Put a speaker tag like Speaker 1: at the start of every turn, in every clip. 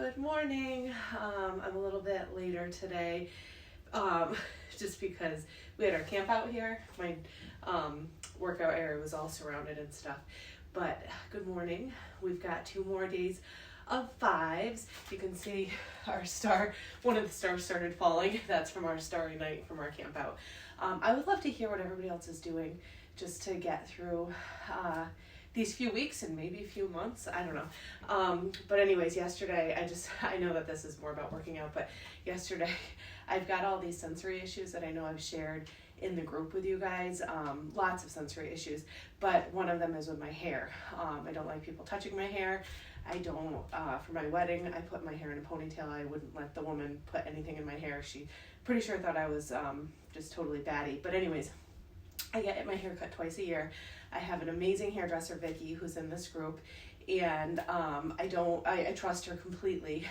Speaker 1: Good morning. I'm a little bit later today, just because we had our camp out here. My workout area was all surrounded and stuff. But good morning. We've got 2 more days of 5s. You can see our star, one of the stars started falling. That's from our starry night from our camp out. I would love to hear what everybody else is doing just to get through these few weeks and maybe a few months, I don't know. But anyways, yesterday, I know that this is more about working out, but yesterday I've got all these sensory issues that I know I've shared in the group with you guys, lots of sensory issues, but one of them is with my hair. I don't like people touching my hair. I don't, for my wedding, I put my hair in a ponytail. I wouldn't let the woman put anything in my hair. She pretty sure thought I was just totally batty. But anyways, I get my hair cut twice a year. I have an amazing hairdresser, Vicky, who's in this group, and I trust her completely,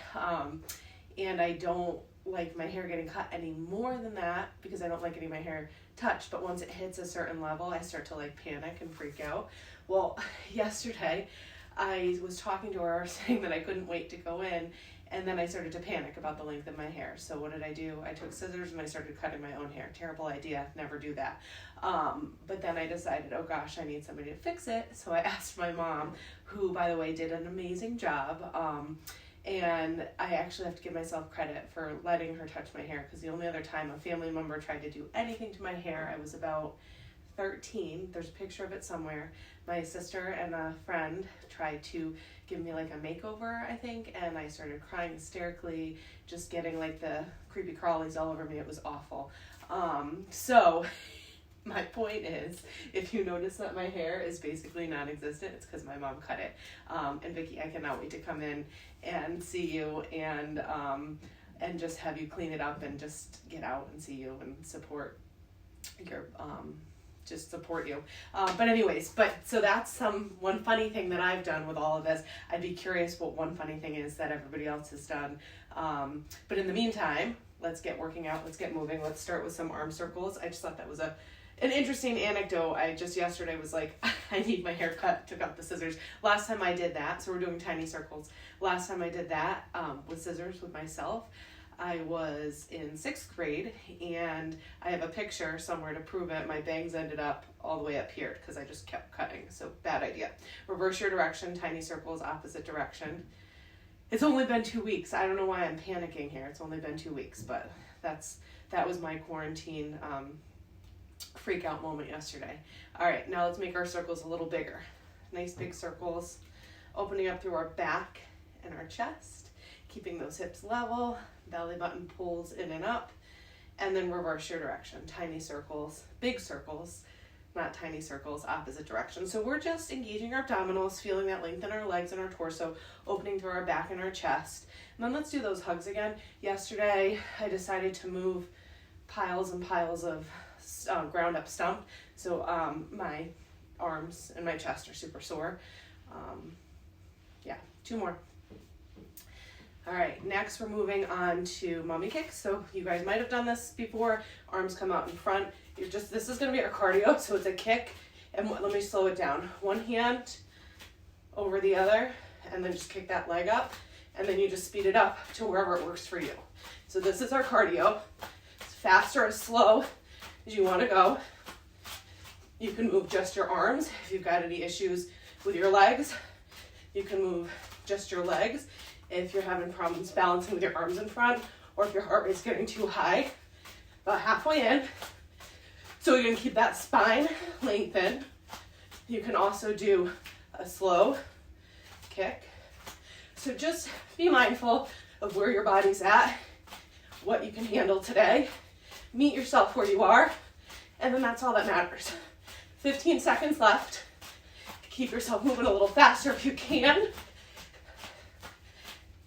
Speaker 1: and I don't like my hair getting cut any more than that because I don't like getting my hair touched, but once it hits a certain level, I start to like panic and freak out. Well, yesterday, I was talking to her saying that I couldn't wait to go in, and then I started to panic about the length of my hair. So what did I do? I took scissors and I started cutting my own hair. Terrible idea. Never do that. But then I decided, oh gosh, I need somebody to fix it. So I asked my mom, who, by the way, did an amazing job. And I actually have to give myself credit for letting her touch my hair, because the only other time a family member tried to do anything to my hair, I was about 13. There's a picture of it somewhere. My sister and a friend tried to give me like a makeover, I think, and I started crying hysterically, just getting like the creepy crawlies all over me. It was awful. So my point is, if you notice that my hair is basically non-existent, it's because my mom cut it. And Vicky, I cannot wait to come in and see you and just have you clean it up and just get out and see you and support your support you. But anyways, so that's one funny thing that I've done with all of this. I'd be curious what one funny thing is that everybody else has done. But in the meantime, let's get working out. Let's get moving. Let's start with some arm circles. I just thought that was an interesting anecdote. I just yesterday was like, I need my hair cut, took out the scissors. Last time I did that, so we're doing tiny circles. Last time I did that with scissors with myself, I was in 6th grade, and I have a picture somewhere to prove it. My bangs ended up all the way up here because I just kept cutting, so bad idea. Reverse your direction, tiny circles, opposite direction. It's only been 2 weeks. I don't know why I'm panicking here. It's only been 2 weeks, but that was my quarantine freak out moment yesterday. All right, now let's make our circles a little bigger. Nice big circles, opening up through our back and our chest, keeping those hips level. Belly button pulls in and up, and then reverse your direction. Tiny circles, big circles, not tiny circles, opposite direction. So we're just engaging our abdominals, feeling that length in our legs and our torso, opening through our back and our chest. And then let's do those hugs again. Yesterday, I decided to move piles and piles of ground up stump. So my arms and my chest are super sore. 2 more. All right, next we're moving on to mommy kicks. So you guys might have done this before. Arms come out in front. This is gonna be our cardio, so it's a kick. And let me slow it down. One hand over the other, and then just kick that leg up. And then you just speed it up to wherever it works for you. So this is our cardio. As fast or as slow as you wanna go. You can move just your arms. If you've got any issues with your legs, you can move just your legs. If you're having problems balancing with your arms in front, or if your heart rate's getting too high, about halfway in. So you can keep that spine lengthened. You can also do a slow kick. So just be mindful of where your body's at, what you can handle today. Meet yourself where you are, and then that's all that matters. 15 seconds left. Keep yourself moving a little faster if you can.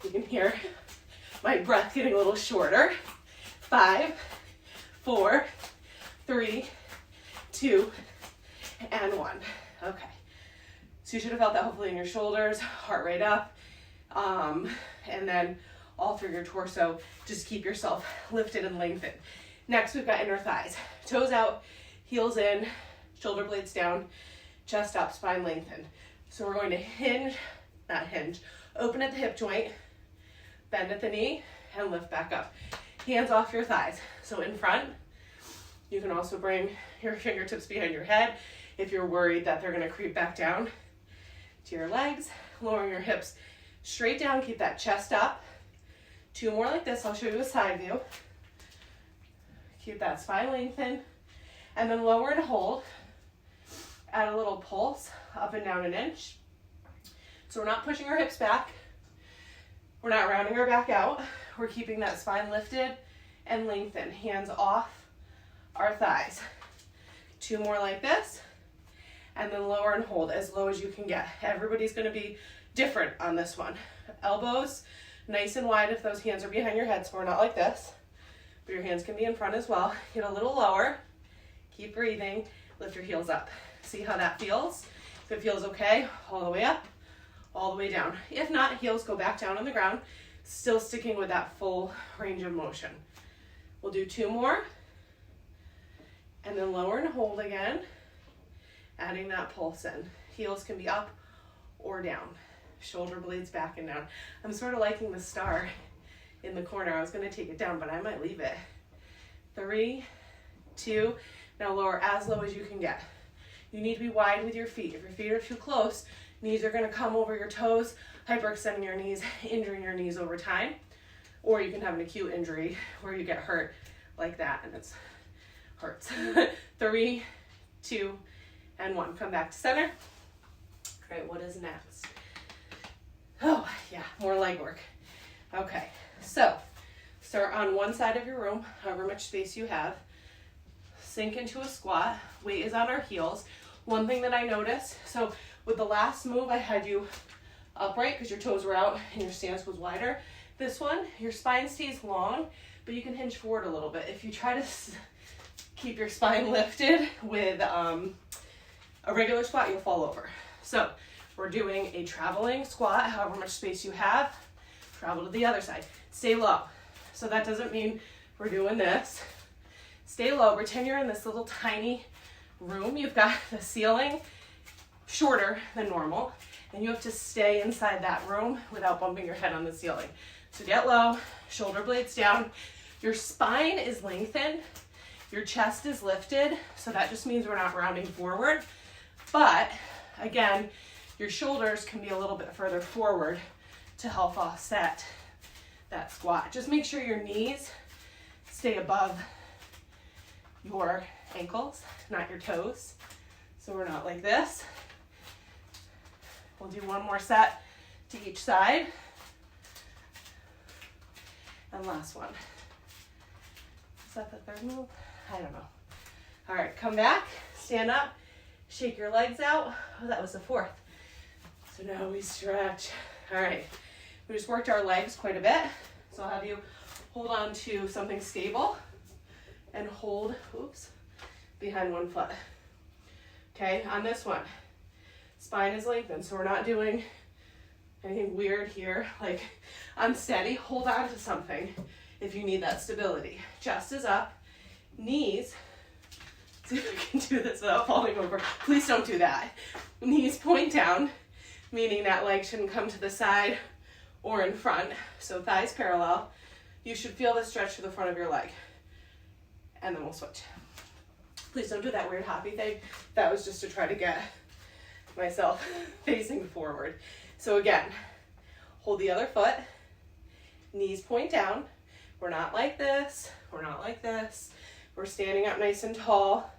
Speaker 1: You can hear my breath getting a little shorter. 5, 4, 3, 2, and 1. Okay. So you should have felt that hopefully in your shoulders, heart rate up, and then all through your torso. Just keep yourself lifted and lengthened. Next, we've got inner thighs. Toes out, heels in, shoulder blades down, chest up, spine lengthened. So we're going to open at the hip joint, bend at the knee, and lift back up. Hands off your thighs. So in front, you can also bring your fingertips behind your head if you're worried that they're gonna creep back down to your legs. Lowering your hips straight down, keep that chest up. 2 more like this, I'll show you a side view. Keep that spine lengthened, and then lower and hold. Add a little pulse, up and down an inch. So we're not pushing our hips back. We're not rounding our back out. We're keeping that spine lifted and lengthened. Hands off our thighs. 2 more like this, and then lower and hold as low as you can get. Everybody's gonna be different on this one. Elbows nice and wide if those hands are behind your head, so we're not like this, but your hands can be in front as well. Get a little lower, keep breathing, lift your heels up. See how that feels? If it feels okay, all the way up, all the way down. If not, heels go back down on the ground, still sticking with that full range of motion. We'll do 2 more, and then lower and hold again, adding that pulse in. Heels can be up or down. Shoulder blades back and down. I'm sort of liking the star in the corner. I was gonna take it down, but I might leave it. 3, 2, now lower as low as you can get. You need to be wide with your feet. If your feet are too close, knees are gonna come over your toes, hyperextending your knees, injuring your knees over time. Or you can have an acute injury where you get hurt like that and it hurts. 3, 2, and 1. Come back to center. All right, what is next? Oh, yeah, more leg work. Okay, so start on one side of your room, however much space you have. Sink into a squat. Weight is on our heels. One thing that I noticed, so with the last move, I had you upright because your toes were out and your stance was wider. This one, your spine stays long, but you can hinge forward a little bit. If you try to keep your spine lifted with a regular squat, you'll fall over. So we're doing a traveling squat, however much space you have. Travel to the other side. Stay low. So that doesn't mean we're doing this. Stay low. Pretend you're in this little tiny room. You've got the ceiling shorter than normal, and you have to stay inside that room without bumping your head on the ceiling. So get low, shoulder blades down. Your spine is lengthened. Your chest is lifted. So that just means we're not rounding forward. But again, your shoulders can be a little bit further forward to help offset that squat. Just make sure your knees stay above your ankles, not your toes. So we're not like this. We'll do 1 more set to each side. And last one. Is that the 3rd move? I don't know. All right, come back, stand up, shake your legs out. Oh, that was the 4th. So now we stretch. All right, we just worked our legs quite a bit. So I'll have you hold on to something stable and hold, behind one foot. Okay, on this one, spine is lengthened, so we're not doing anything weird here. Like, unsteady, hold on to something if you need that stability. Chest is up, knees, see if I can do this without falling over. Please don't do that. Knees point down, meaning that leg shouldn't come to the side or in front. So thighs parallel. You should feel the stretch to the front of your leg. And then we'll switch. Please don't do that weird hoppy thing. That was just to try to get myself facing forward. So again, hold the other foot, knees point down. We're not like this, we're not like this. We're standing up nice and tall.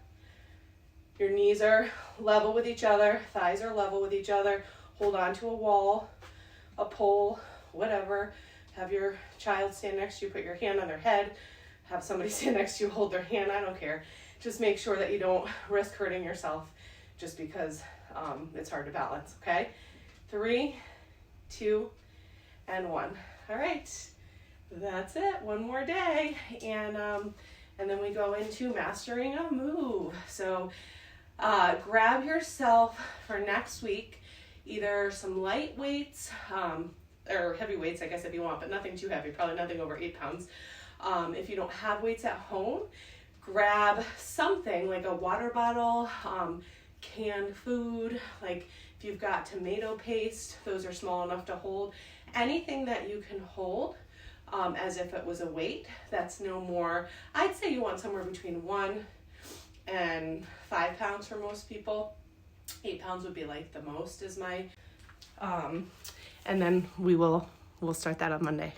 Speaker 1: Your knees are level with each other, thighs are level with each other. Hold on to a wall, a pole, whatever. Have your child stand next to you, put your hand on their head. Have somebody stand next to you, hold their hand, I don't care. Just make sure that you don't risk hurting yourself just because it's hard to balance, okay? 3, 2, and 1. All right, that's it, 1 more day. And then we go into mastering a move. So grab yourself for next week, either some light weights, or heavy weights, I guess if you want, but nothing too heavy, probably nothing over 8 pounds. If you don't have weights at home, grab something like a water bottle, canned food, like if you've got tomato paste, those are small enough to hold, anything that you can hold as if it was a weight that's no more, I'd say you want somewhere between 1 and 5 pounds for most people. 8 pounds would be like the most is my, and then we'll start that on Monday.